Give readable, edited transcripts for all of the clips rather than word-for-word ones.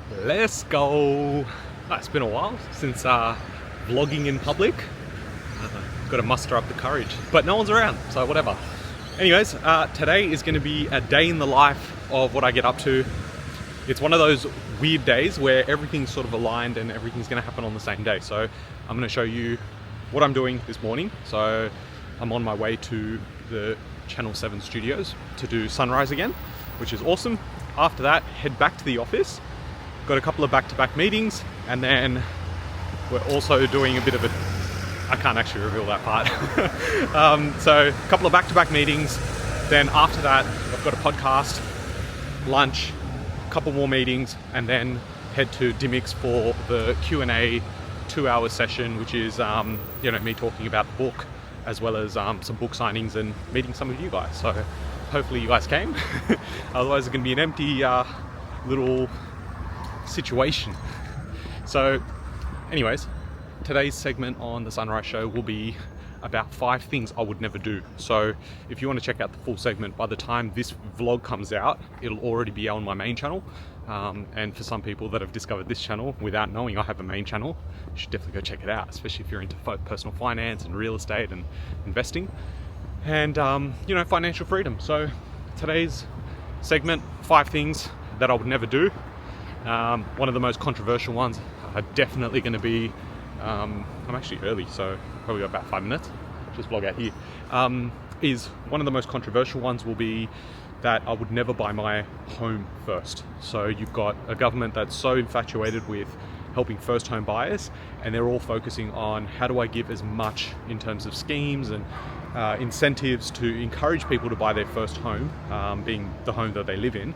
Let's go. It's been a while since vlogging in public. Got to muster up the courage, but no one's around, so whatever. Anyways, today is going to be a day in the life of what I get up to. It's one of those weird days where everything's sort of aligned and everything's going to happen on the same day. So I'm going to show you what I'm doing this morning. So I'm on my way to the Channel 7 studios to do sunrise again, which is awesome. After that, head back to the office. Got a couple of back-to-back meetings, and then we're also doing a bit of a, I can't actually reveal that part. So a couple of back-to-back meetings. Then after that, I've got a podcast, lunch, a couple more meetings, and then head to Dymocks for the Q&A 2-hour session, which is me talking about the book, as well as some book signings and meeting some of you guys. So hopefully you guys came. Otherwise it's going to be an empty little situation. So anyways, today's segment on the Sunrise Show will be about 5 things I would never do. So if you want to check out the full segment, by the time this vlog comes out, it'll already be on my main channel. And for some people that have discovered this channel without knowing I have a main channel, you should definitely go check it out, especially if you're into personal finance and real estate and investing and financial freedom. So today's segment, 5 things that I would never do. One of the most controversial ones are definitely going to be, I'm actually early, so probably got about 5 minutes, just vlog out here, is one of the most controversial ones will be that I would never buy my home first. So you've got a government that's so infatuated with helping first home buyers, and they're all focusing on how do I give as much in terms of schemes and incentives to encourage people to buy their first home, being the home that they live in.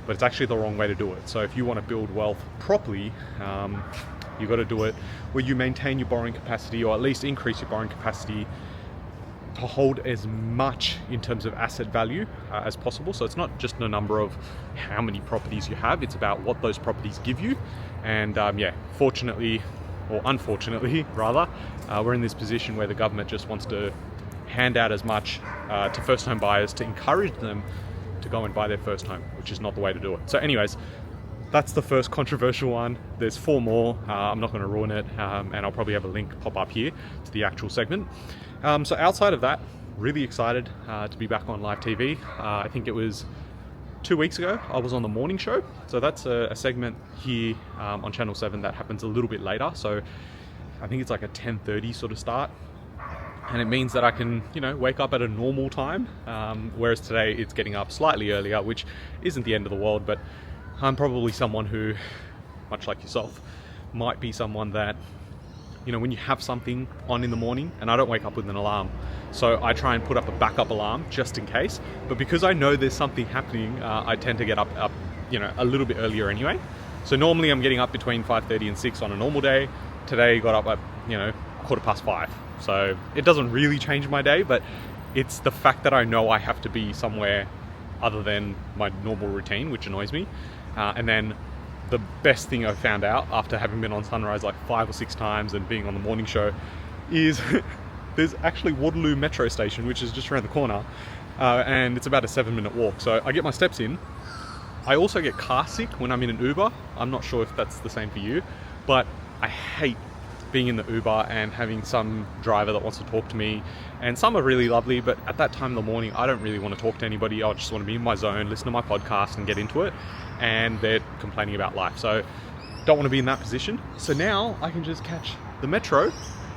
But it's actually the wrong way to do it. So if you want to build wealth properly, you've got to do it where you maintain your borrowing capacity, or at least increase your borrowing capacity to hold as much in terms of asset value as possible. So it's not just a number of how many properties you have, it's about what those properties give you. And fortunately, or unfortunately rather, we're in this position where the government just wants to hand out as much to first home buyers to encourage them to go and buy their first home, which is not the way to do it. So anyways, that's the first controversial one. There's 4 more. I'm not going to ruin it, and I'll probably have a link pop up here to the actual segment. So outside of that, really excited to be back on live TV. I think it was 2 weeks ago I was on the morning show. So that's a segment here on Channel 7 that happens a little bit later. So I think it's like a 10:30 sort of start. And it means that I can, wake up at a normal time, whereas today it's getting up slightly earlier, which isn't the end of the world, but I'm probably someone who, much like yourself, might be someone that, when you have something on in the morning, and I don't wake up with an alarm, so I try and put up a backup alarm just in case, but because I know there's something happening, I tend to get up a little bit earlier anyway. So normally I'm getting up between 5:30 and 6 on a normal day. Today got up at, 5:15. So it doesn't really change my day, but it's the fact that I know I have to be somewhere other than my normal routine, which annoys me. And then the best thing I found out after having been on Sunrise like 5 or 6 times and being on the morning show is there's actually Waterloo Metro Station, which is just around the corner, and it's about a 7-minute walk. So I get my steps in. I also get car sick when I'm in an Uber. I'm not sure if that's the same for you, but I hate being in the Uber and having some driver that wants to talk to me, and some are really lovely, but at that time in the morning I don't really want to talk to anybody. I just want to be in my zone, listen to my podcast and get into it, and they're complaining about life, so don't want to be in that position. So now I can just catch the metro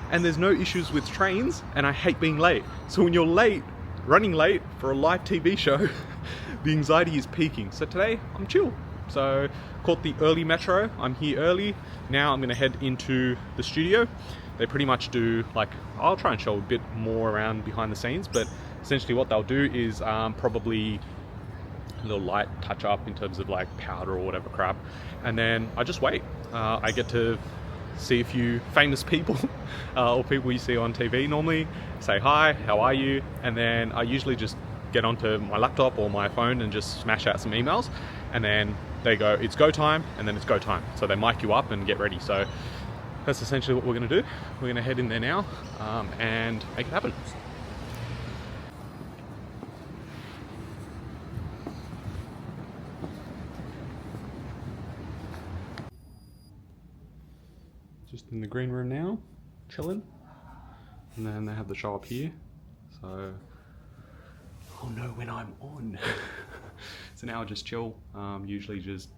and there's no issues with trains, and I hate being late. So when you're late, running late for a live TV show, the anxiety is peaking. So today I'm chill. So caught the early metro, I'm here early. Now I'm gonna head into the studio. They pretty much do, I'll try and show a bit more around behind the scenes, but essentially what they'll do is probably a little light touch up in terms of powder or whatever crap. And then I just wait. I get to see a few famous people or people you see on TV normally, say hi, how are you? And then I usually just get onto my laptop or my phone and just smash out some emails, and then they go, it's go time, and then it's go time. So they mic you up and get ready. So that's essentially what we're gonna do. We're gonna head in there now and make it happen. Just in the green room now, chilling. And then they have the show up here. So I'll know when I'm on. So now I just chill. Usually just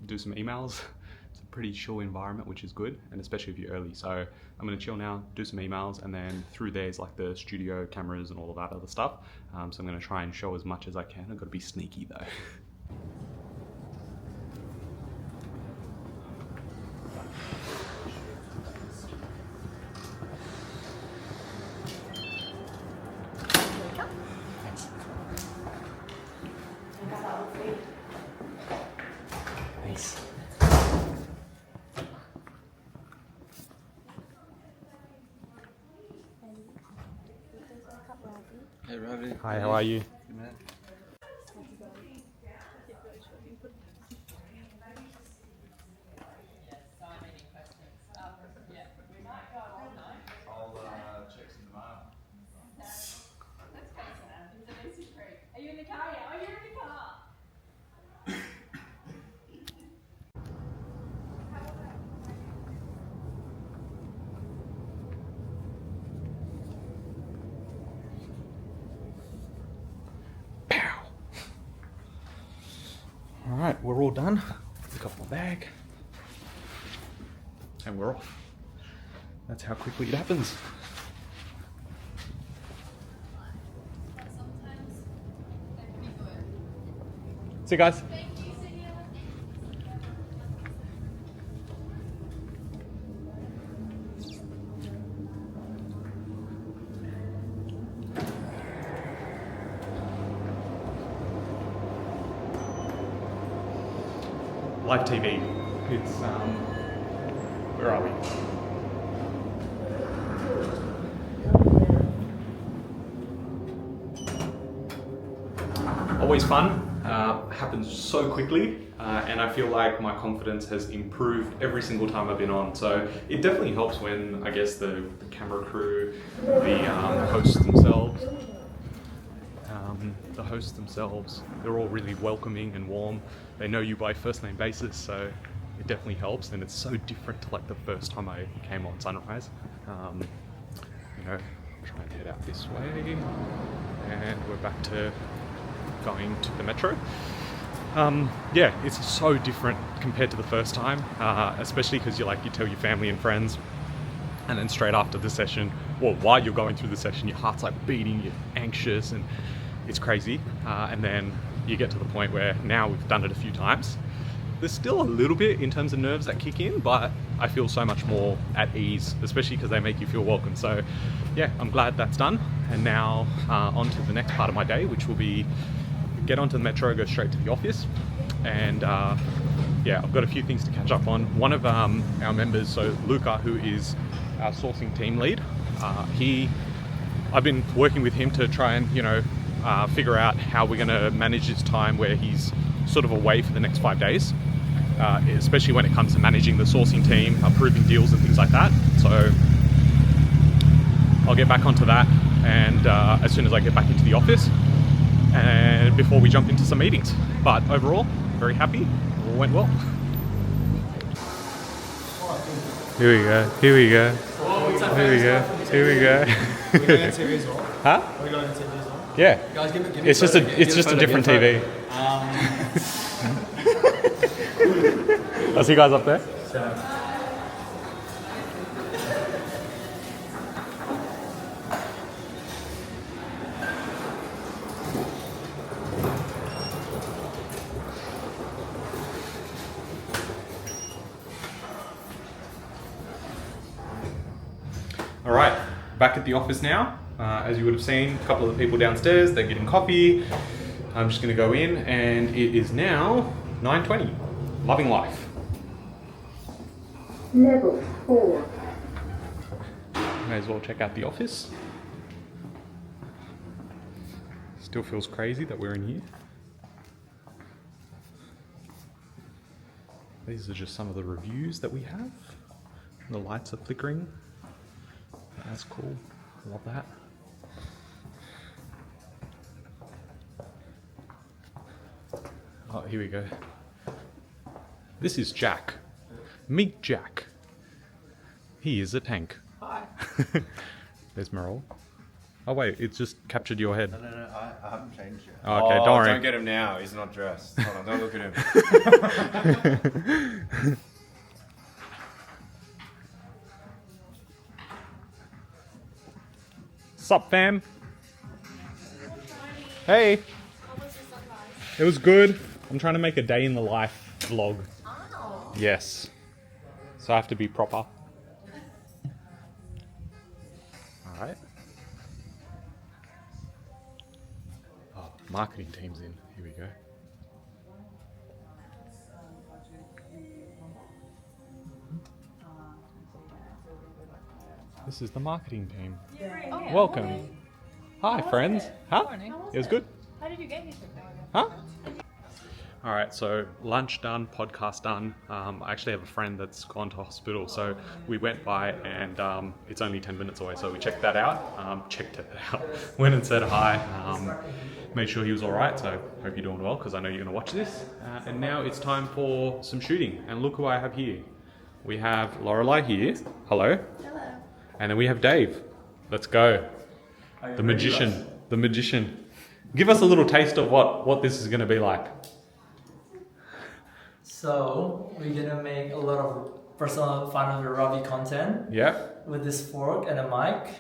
do some emails. It's a pretty chill environment, which is good, and especially if you're early. So I'm gonna chill now, do some emails, and then through there is like the studio cameras and all of that other stuff. So I'm gonna try and show as much as I can. I've got to be sneaky though. Thanks. Hey Ravi. Hi, how are you? Good man. I'll check some tomorrow. Are you in the car yet? Oh, you're in the car. All right, we're all done. Pick up my bag. And we're off. That's how quickly it happens. See you guys. Live TV. It's where are we? Always fun. Happens so quickly, and I feel like my confidence has improved every single time I've been on. So it definitely helps when I guess the camera crew, the hosts themselves. The hosts themselves, they're all really welcoming and warm. They know you by first name basis, so it definitely helps, and it's so different to like the first time I came on Sunrise. You know, try and head out this way, and we're back to going to the metro. Yeah, it's so different compared to the first time, especially because you tell your family and friends, and then straight after the session, or while you're going through the session, your heart's like beating, you're anxious, and it's crazy. And then you get to the point where now we've done it a few times. There's still a little bit in terms of nerves that kick in, but I feel so much more at ease, especially because they make you feel welcome. So yeah, I'm glad that's done. And now on to the next part of my day, which will be get onto the metro, go straight to the office. And yeah, I've got a few things to catch up on. One of our members, so Luca, who is our sourcing team lead, I've been working with him to try and, figure out how we're going to manage his time where he's sort of away for the next 5 days, especially when it comes to managing the sourcing team, approving deals and things like that. So I'll get back onto that, and as soon as I get back into the office, and before we jump into some meetings. But overall, very happy. All went well. Here we go. Here we go. Here we go. Here we go. Are we going on TV as well? Huh? Are we going on TV as well? Yeah. Guys, give me It's just a different TV. I'll see you guys up there. All right, back at the office now. As you would have seen, a couple of the people downstairs, they're getting coffee. I'm just gonna go in, and it is now 9:20. Loving life. Level 4. May as well check out the office. Still feels crazy that we're in here. These are just some of the reviews that we have. The lights are flickering. That's cool. Love that. Oh, here we go. This is Jack. Meet Jack. He is a tank. Hi. There's Merrill. Oh wait, it's just captured your head. No, I haven't changed yet. Oh, okay, don't worry. Don't get him now. He's not dressed. Hold on, don't look at him. Sup, fam? Hey. It was good. I'm trying to make a day in the life vlog. Oh. Yes. So I have to be proper. Alright. Oh, marketing team's in. Here we go. This is the marketing team. Oh, Welcome. Hi, friends. Huh? It was good. How did you get here so fast? Huh? All right, so lunch done, podcast done. I actually have a friend that's gone to hospital, so we went by and it's only 10 minutes away, so we checked that out. Checked it out. Went and said hi. Made sure he was all right, so hope you're doing well because I know you're going to watch this. And now it's time for some shooting. And look who I have here. We have Lorelei here. Hello. Hello. And then we have Dave. Let's go. The magician. The magician. Give us a little taste of what this is going to be like. So we're gonna make a lot of personal Final Ravi content Yeah. with this fork and a mic.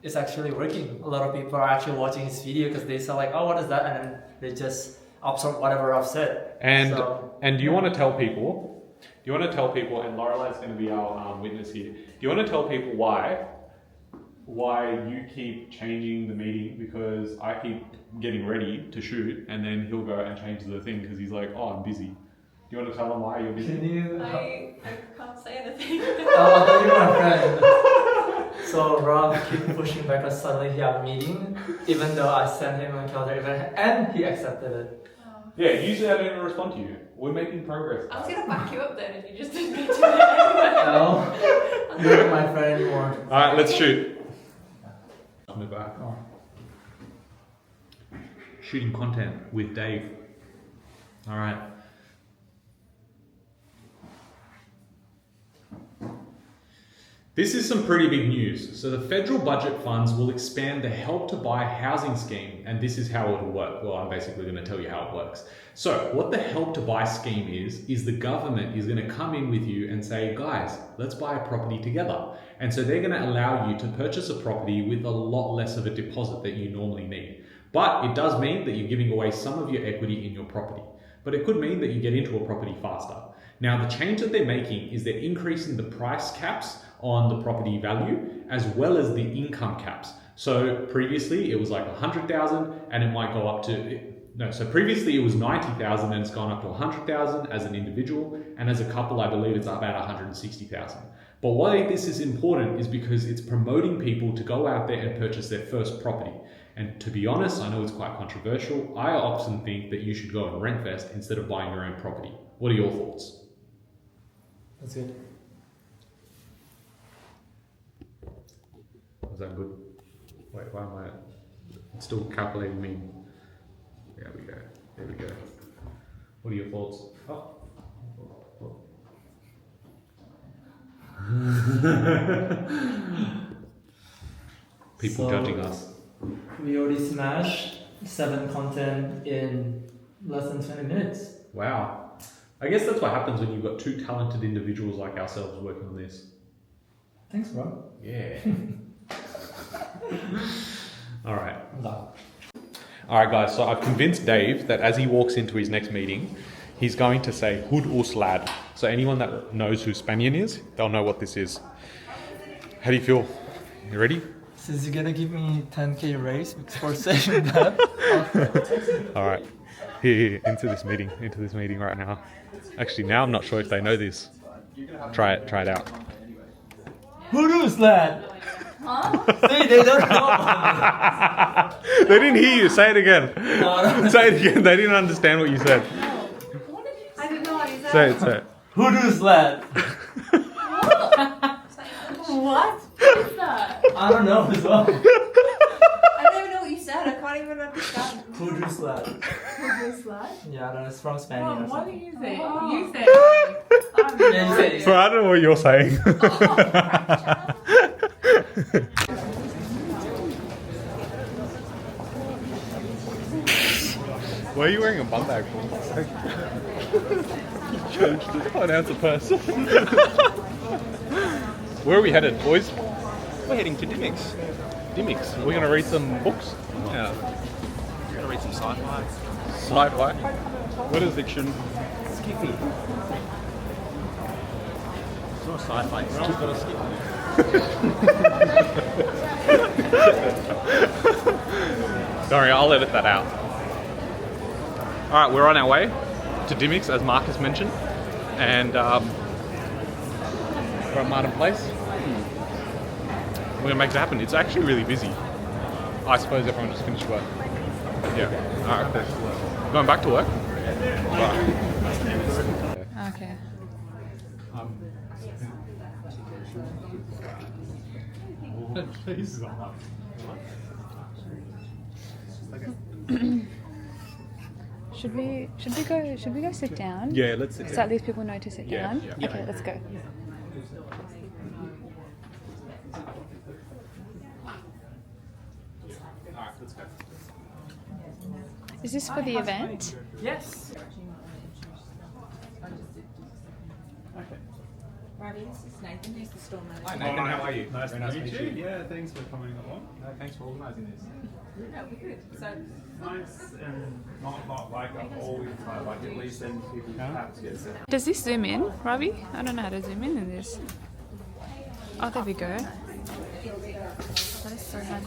It's actually working. A lot of people are actually watching this video because they say like, oh, what is that? And then they just absorb whatever I've said. And So, and do you want to tell people? Do you want to tell people? And Lorelei's going to be our witness here. Do you want to tell people why you keep changing the meeting? Because I keep getting ready to shoot, and then he'll go and change the thing because he's like, oh, I'm busy. Do you want to tell them why you're busy? Can you? I can't say anything. Oh, I thought you were my friend. So Rob keep pushing back because suddenly he had a meeting, even though I sent him a calendar event and he accepted it. Yeah, usually I don't even respond to you. We're making progress. I was gonna back you up then if you just didn't get to it anyway. No, you're not my friend anymore. All right, let's shoot. Move back. Oh. Shooting content with Dave. All right. This is some pretty big news. So the federal budget funds will expand the Help to Buy housing scheme, and this is how it will work. Well, I'm basically going to tell you how it works. So what the Help to Buy scheme is the government is going to come in with you and say, guys, let's buy a property together. And so they're going to allow you to purchase a property with a lot less of a deposit that you normally need. But it does mean that you're giving away some of your equity in your property. But it could mean that you get into a property faster. Now, the change that they're making is they're increasing the price caps on the property value as well as the income caps. So previously it was like 100,000 and it might go up to, no, so previously it was 90,000 and it's gone up to 100,000 as an individual, and as a couple I believe it's about 160,000. But why this is important is because it's promoting people to go out there and purchase their first property. And to be honest, I know it's quite controversial. I often think that you should go and rent first instead of buying your own property. What are your thoughts? That's good. Was that good? Wait, why am I? It's still calculating me. There we go. There we go. What are your thoughts? Oh. People So, judging us. We already smashed 7 content in less than 20 minutes. Wow. I guess that's what happens when you've got two talented individuals like ourselves working on this. Thanks, bro. Yeah. All right. I'm done. All right, guys. So I've convinced Dave that as he walks into his next meeting, he's going to say "Hood us lad." So anyone that knows who Spanian is, they'll know what this is. How do you feel? You ready? Since you're gonna give me 10k raise for saying that, All right. Here, into this meeting right now. Actually, now I'm not sure if they know this. Try it out. who is that? Huh? See, they don't know. They didn't hear you. Say it again. No. Say it again. They didn't understand what you said. What did you say? I didn't know what he said. Say it. Who is that? What? What is that? I don't know as well. I don't even know what you said. I can't even understand. Who is that? Who is that? Yeah, I don't know. It's from Spanish. or What do something. you say? Oh. You say. Yeah, you say it. So I don't know what you're saying. Why are you wearing a bum bag for? You changed it. Oh, now it's a purse. Where are we headed, boys? We're heading to Dymocks. Dymocks. We're going to read some books. Yeah. We're gonna read some sci-fi. Sci-fi. What is fiction? Skippy. It's not sci-fi. It's just got a skip. Don't worry, I'll edit that out. Alright, we're on our way to Dymocks, as Marcus mentioned. And we're at Martin Place. We're going to make it happen. It's actually really busy. I suppose everyone just finished work. Yeah. Alright, cool. Going back to work? Okay. Should we go sit down? Yeah, let's sit So down. at least people know to sit Yeah, down. yeah. Okay, let's go. Alright, let's go. Is this for the event? Yes. Ravi, this is Nathan, who's the store manager. Hi Nathan, how are you? Nice Very to nice meet to you. meet you. Yeah, thanks for coming along. Thanks for organising this. No, we're good. So, Nice and not like a whole entire, like at least then people perhaps get set. Does this zoom in, Ravi? I don't know how to zoom in this. Oh, there we go. That is so hard.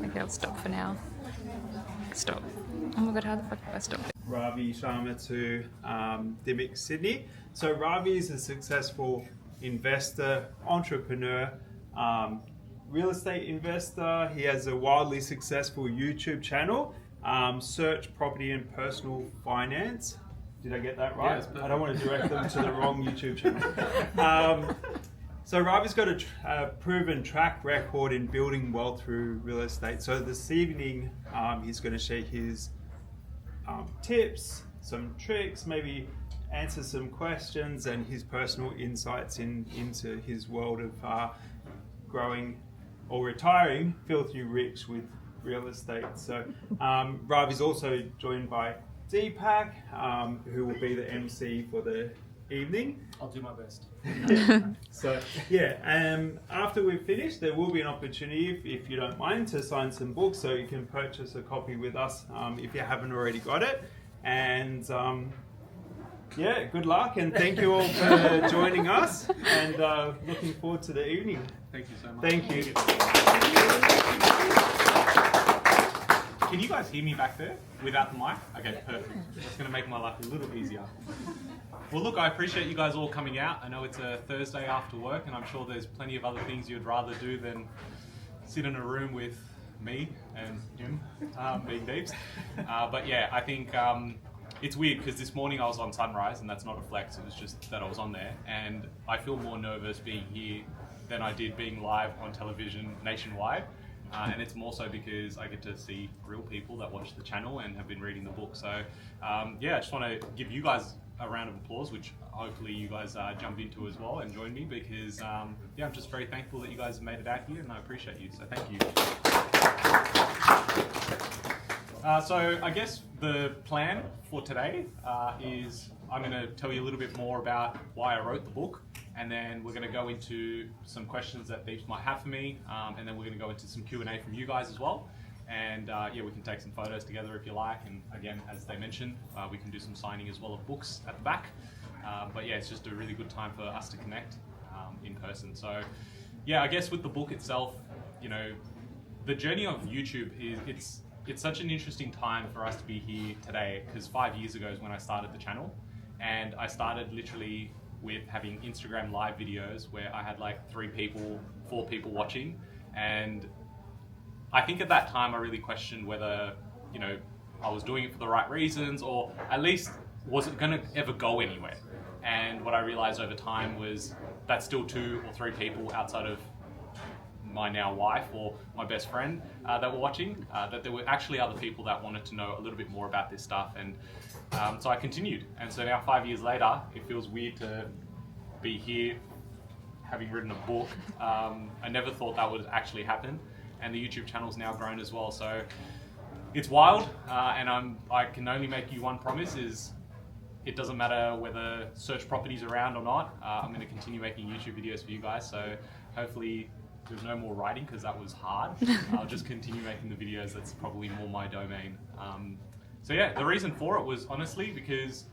Okay, I'll stop for now. Stop. Oh my god, how the fuck do I stop it? Ravi Sharma to Dymocks Sydney. So Ravi is a successful investor, entrepreneur, real estate investor. He has a wildly successful YouTube channel, Search Property and Personal Finance. Did I get that right? Yes, perfect. I don't want to direct them to the wrong YouTube channel. So Ravi's got a proven track record in building wealth through real estate. So this evening, he's going to share his tips, some tricks, maybe answer some questions, and his personal insights into his world of growing or retiring filthy rich with real estate. So Ravi's also joined by Deepak, who will be the MC for the evening. I'll do my best. So yeah, after we've finished, there will be an opportunity, if you don't mind, to sign some books, so you can purchase a copy with us if you haven't already got it. And yeah, good luck, and thank you all for joining us, and looking forward to the evening. Thank you so much. Thank you. Can you guys hear me back there without the mic? Okay, perfect. That's going to make my life a little easier. Well, look, I appreciate you guys all coming out. I know it's a Thursday after work, and I'm sure there's plenty of other things you'd rather do than sit in a room with me and him, being Deeps. But yeah, I think it's weird because this morning I was on Sunrise, and that's not a flex, it was just that I was on there. And I feel more nervous being here than I did being live on television nationwide. And it's more so because I get to see real people that watch the channel and have been reading the book. So yeah, I just want to give you guys a round of applause, which hopefully you guys jump into as well and join me, because yeah, I'm just very thankful that you guys have made it out here, and I appreciate you, so thank you. So I guess the plan for today is I'm going to tell you a little bit more about why I wrote the book, and then we're going to go into some questions that Deeps might have for me, and then we're going to go into some Q&A from you guys as well. And yeah, we can take some photos together if you like, and again, as they mentioned, we can do some signing as well of books at the back. But yeah, it's just a really good time for us to connect in person. So yeah, I guess with the book itself, you know, the journey of YouTube is, it's such an interesting time for us to be here today, because 5 years ago is when I started the channel, and I started literally with having Instagram live videos where I had like 3 people, 4 people watching, and I think at that time I really questioned whether, you know, I was doing it for the right reasons, or at least was it going to ever go anywhere. And what I realized over time was that's still 2 or 3 people outside of my now wife or my best friend that were watching, that there were actually other people that wanted to know a little bit more about this stuff, and so I continued. And so now 5 years later, it feels weird to be here having written a book. I never thought that would actually happen, and the YouTube channel's now grown as well. So it's wild, and I can only make you one promise: is it doesn't matter whether search property's around or not. I'm going to continue making YouTube videos for you guys. So hopefully there's no more writing, because that was hard. I'll just continue making the videos. That's probably more my domain. So yeah, the reason for it was honestly because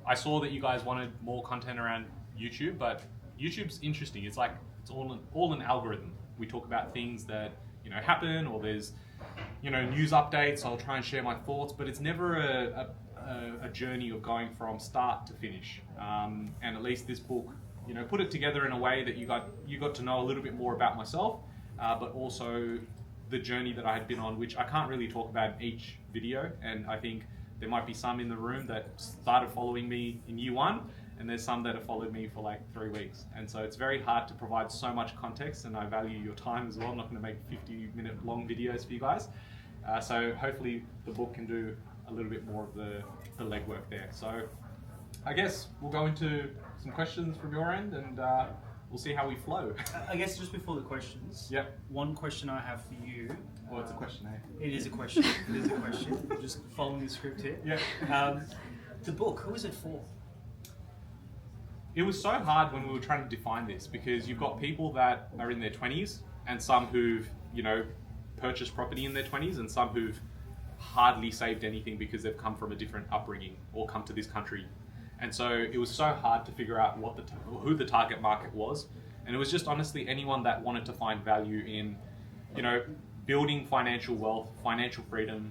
I saw that you guys wanted more content around YouTube, but YouTube's interesting. It's like it's all an algorithm. We talk about things that happen, or there's news updates. I'll try and share my thoughts, but it's never a journey of going from start to finish. And at least this book, put it together in a way that you got to know a little bit more about myself, but also the journey that I had been on, which I can't really talk about in each video. And I think there might be some in the room that started following me in year one, and there's some that have followed me for like 3 weeks. And so it's very hard to provide so much context, and I value your time as well. I'm not going to make 50-minute long videos for you guys. So hopefully the book can do a little bit more of the legwork there. So I guess we'll go into some questions from your end, and we'll see how we flow. I guess just before the questions, Yep. one question I have for you. Well, it's a question, eh? It is a question. It is a question. Just following the script here. Yeah. The book, who is it for? It was so hard when we were trying to define this, because you've got people that are in their 20s, and some who've, purchased property in their 20s, and some who've hardly saved anything because they've come from a different upbringing or come to this country. And so it was so hard to figure out who the target market was. And it was just honestly anyone that wanted to find value in, building financial wealth, financial freedom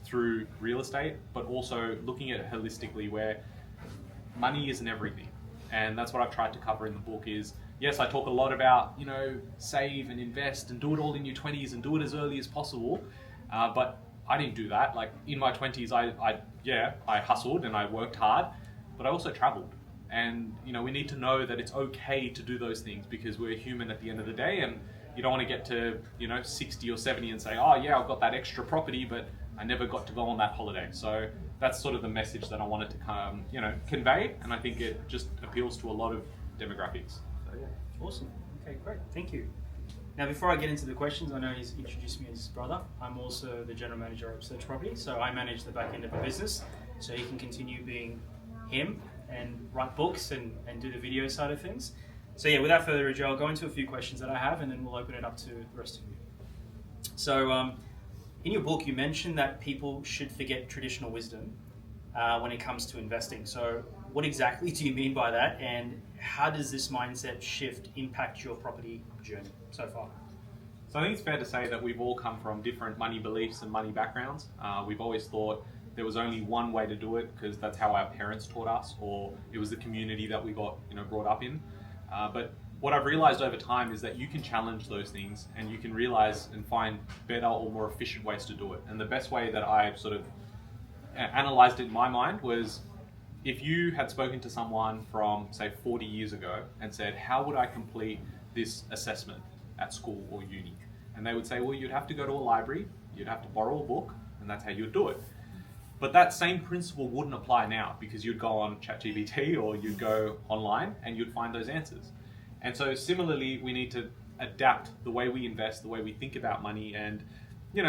through real estate, but also looking at it holistically, where money isn't everything. And that's what I've tried to cover in the book is, yes, I talk a lot about, save and invest and do it all in your 20s and do it as early as possible. But I didn't do that. Like in my 20s, I hustled and I worked hard, but I also traveled. And, we need to know that it's okay to do those things, because we're human at the end of the day, and you don't want to get to, 60 or 70 and say, oh yeah, I've got that extra property, but I never got to go on that holiday. So that's sort of the message that I wanted to convey, and I think it just appeals to a lot of demographics. So yeah. Awesome. Okay, great. Thank you. Now, before I get into the questions, I know he's introduced me as his brother. I'm also the general manager of Search Property, so I manage the back end of the business, so he can continue being him and write books and do the video side of things. So yeah, without further ado, I'll go into a few questions that I have, and then we'll open it up to the rest of you. So in your book, you mentioned that people should forget traditional wisdom when it comes to investing. So what exactly do you mean by that, and how does this mindset shift impact your property journey so far? So I think it's fair to say that we've all come from different money beliefs and money backgrounds. We've always thought there was only one way to do it, because that's how our parents taught us, or it was the community that we got brought up in. But what I've realized over time is that you can challenge those things, and you can realize and find better or more efficient ways to do it. And the best way that I sort of analyzed it in my mind was, if you had spoken to someone from, say, 40 years ago and said, how would I complete this assessment at school or uni? And they would say, well, you'd have to go to a library, you'd have to borrow a book, and that's how you'd do it. But that same principle wouldn't apply now, because you'd go on ChatGPT or you'd go online and you'd find those answers. And so similarly, we need to adapt the way we invest, the way we think about money. And,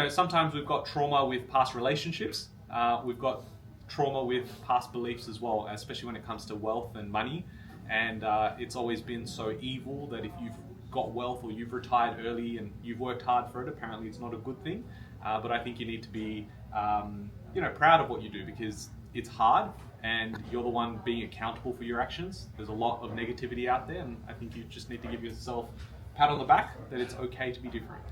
sometimes we've got trauma with past relationships. We've got trauma with past beliefs as well, especially when it comes to wealth and money. And it's always been so evil that if you've got wealth or you've retired early and you've worked hard for it, apparently it's not a good thing. But I think you need to be proud of what you do, because it's hard and you're the one being accountable for your actions. There's a lot of negativity out there, and I think you just need to give yourself a pat on the back that it's okay to be different.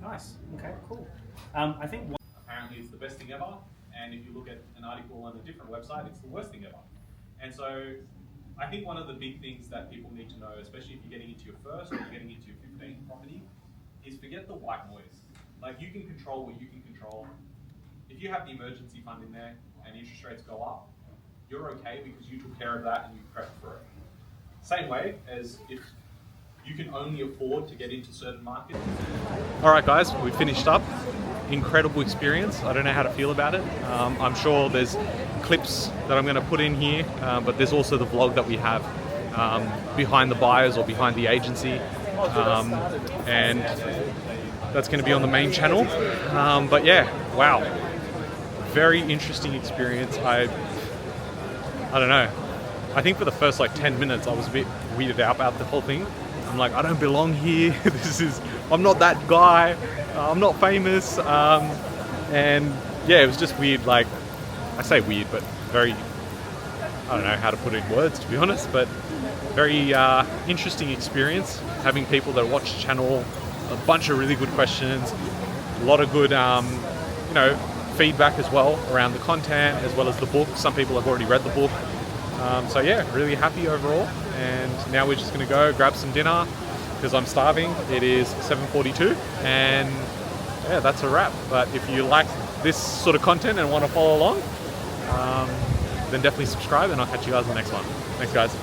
Nice. Okay, cool. I think Apparently it's the best thing ever, and if you look at an article on a different website, it's the worst thing ever. And so I think one of the big things that people need to know, especially if you're getting into your first or you're getting into your 15th property, is forget the white noise. Like, you can control what you can control. If you have the emergency fund in there and interest rates go up, you're okay because you took care of that and you prepped for it. Same way as if you can only afford to get into certain markets. All right, guys, we finished up. Incredible experience. I don't know how to feel about it. I'm sure there's clips that I'm going to put in here, but there's also the vlog that we have behind the buyers or behind the agency, and that's going to be on the main channel. But yeah, wow, very interesting experience. I don't know. I think for the first like 10 minutes, I was a bit weirded out about the whole thing. I'm like, I don't belong here. I'm not that guy. I'm not famous. And yeah, it was just weird. Like, I say weird, but very, I don't know how to put it in words, to be honest, but very interesting experience. Having people that watch the channel, a bunch of really good questions, a lot of good, you know, feedback as well around the content, as well as the book. Some people have already read the book. So yeah, really happy overall. And now we're just gonna go grab some dinner because I'm starving. It is 7:42 and yeah, that's a wrap. But if you like this sort of content and want to follow along, then definitely subscribe and I'll catch you guys in the next one. Thanks guys.